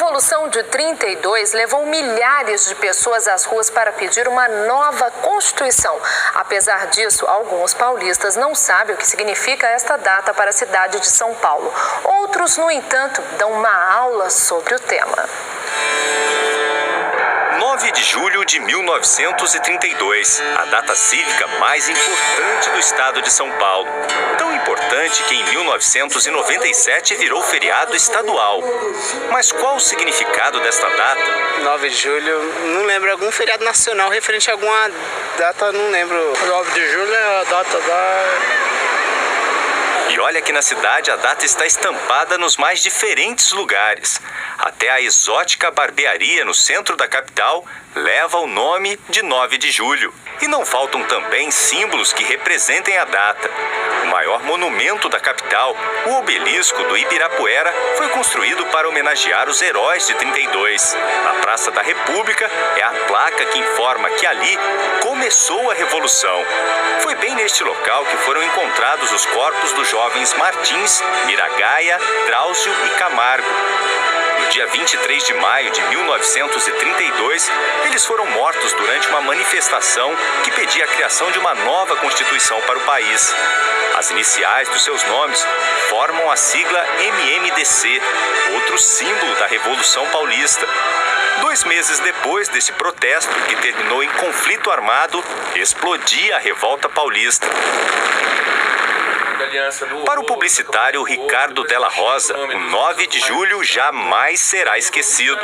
Revolução de 32 levou milhares de pessoas às ruas para pedir uma nova Constituição. Apesar disso, alguns paulistas não sabem o que significa esta data para a cidade de São Paulo. Outros, no entanto, dão uma aula sobre o tema. 9 de julho de 1932, a data cívica mais importante do estado de São Paulo. Tão importante que em 1997 virou feriado estadual. Mas qual o significado desta data? 9 de julho, não lembro, algum feriado nacional referente a alguma data, não lembro. 9 de julho é a data da... E olha que na cidade a data está estampada nos mais diferentes lugares. Até a exótica barbearia no centro da capital leva o nome de 9 de julho. E não faltam também símbolos que representem a data. O maior monumento da capital, o obelisco do Ibirapuera, foi construído para homenagear os heróis de 32. Na Praça da República é a placa que informa que ali começou a Revolução. Foi bem neste local que foram encontrados os corpos dos jovens Martins, Miragaia, Drauzio e Camargo. No dia 23 de maio de 1932, eles foram mortos durante uma manifestação que pedia a criação de uma nova Constituição para o país. As iniciais dos seus nomes formam a sigla MMDC, outro símbolo da Revolução Paulista. 2 meses depois desse protesto, que terminou em conflito armado, explodia a Revolta Paulista. Para o publicitário Ricardo Della Rosa, o 9 de julho jamais será esquecido.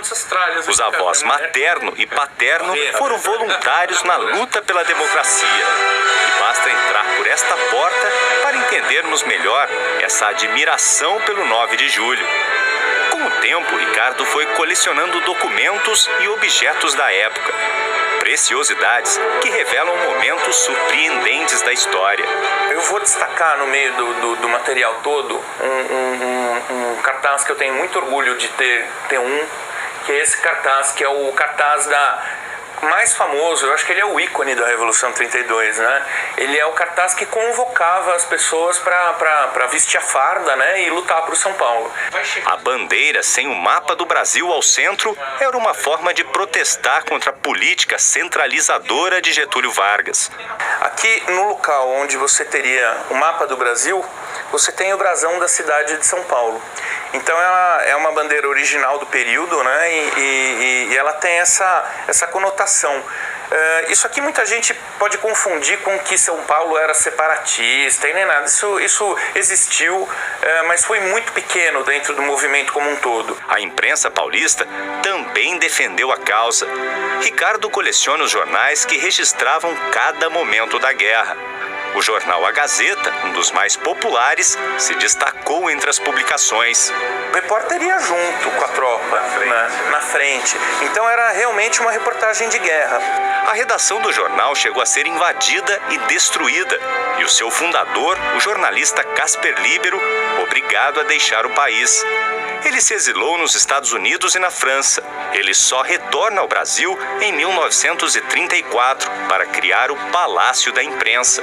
Os avós materno e paterno foram voluntários na luta pela democracia. E basta entrar por esta porta para entendermos melhor essa admiração pelo 9 de julho. Com o tempo, Ricardo foi colecionando documentos e objetos da época. Preciosidades que revelam momentos surpreendentes da história. Eu vou destacar no meio do material todo um cartaz que eu tenho muito orgulho de ter que é esse cartaz, que é o cartaz mais famoso. Eu acho que ele é o ícone da Revolução 32, né? Ele é o cartaz que convocava as pessoas para vestir a farda, né, e lutar por São Paulo. A bandeira sem o mapa do Brasil ao centro era uma forma de protestar contra a política centralizadora de Getúlio Vargas. Aqui no local onde você teria o mapa do Brasil, você tem o brasão da cidade de São Paulo. Então ela é uma bandeira original do período, né? E ela tem essa conotação. Isso aqui muita gente pode confundir com que São Paulo era separatista e nem nada. Isso existiu, mas foi muito pequeno dentro do movimento como um todo. A imprensa paulista também defendeu a causa. Ricardo coleciona os jornais que registravam cada momento da guerra. O jornal A Gazeta, um dos mais populares, se destacou entre as publicações. O repórter ia junto com a tropa, na frente. Então era realmente uma reportagem de guerra. A redação do jornal chegou a ser invadida e destruída. E o seu fundador, o jornalista Casper Líbero, obrigado a deixar o país. Ele se exilou nos Estados Unidos e na França. Ele só retorna ao Brasil em 1934 para criar o Palácio da Imprensa.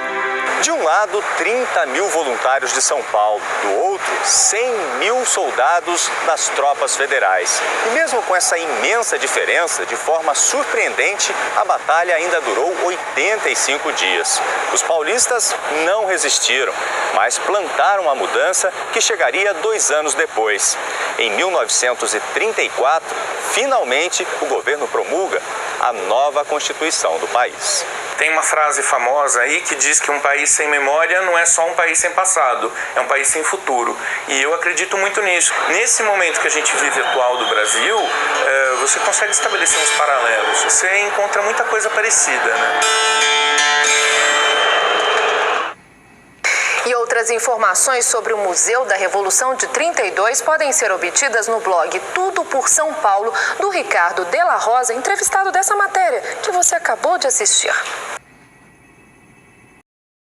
De um lado, 30 mil voluntários de São Paulo. Do outro, 100 mil soldados das tropas federais. E mesmo com essa imensa diferença, de forma surpreendente, a batalha ainda durou 85 dias. Os paulistas não resistiram, mas plantaram a mudança que chegaria 2 anos depois. Em 1934, finalmente, o governo promulga a nova Constituição do país. Tem uma frase famosa aí que diz que um país sem memória não é só um país sem passado, é um país sem futuro. E eu acredito muito nisso. Nesse momento que a gente vive atual do Brasil, você consegue estabelecer uns paralelos. Você encontra muita coisa parecida, né? E outras informações sobre o Museu da Revolução de 32 podem ser obtidas no blog Tudo por São Paulo, do Ricardo Della Rosa, entrevistado dessa matéria que você acabou de assistir.